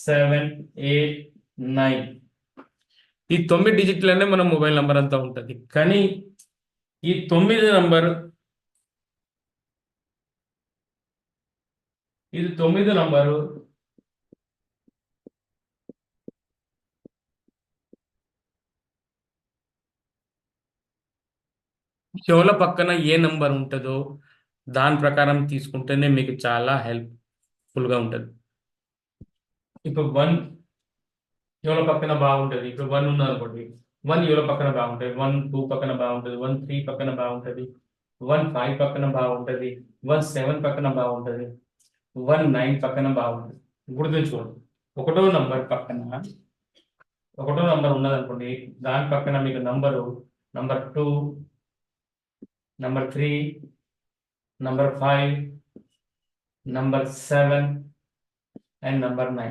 7, 8, 9 ఈ 9 డిజిట్లనే మన mobile number అంతా ఉంటుంది. కానీ ఈ 9 నంబర్ ఇది 9 నంబరు చెవుల పక్కన ఏ నంబర్ ఉంటుందో దాని ప్రకారం తీసుకుంటేనే మీకు చాలా హెల్ప్ఫుల్గా ఉంటుంది. ఇప్పుడు 1 చెవుల పక్కన బాగుంటుంది. ఇప్పుడు 1 ఉందనుకోండి, 1 చెవుల పక్కన బాగుంటుంది, 1 2 పక్కన బాగుంటుంది, 1 3 పక్కన బాగుంటుంది, 1 5 పక్కన బాగుంటుంది, 1 7 పక్కన బాగుంటుంది, 1 9 పక్కన బాగుంటుంది. గుర్తుంచుకోండి, ఒకటో నంబర్ ఉన్నదనుకోండి, దాని పక్కన మీకు number 2, number 3, number 5, number 7 and number 9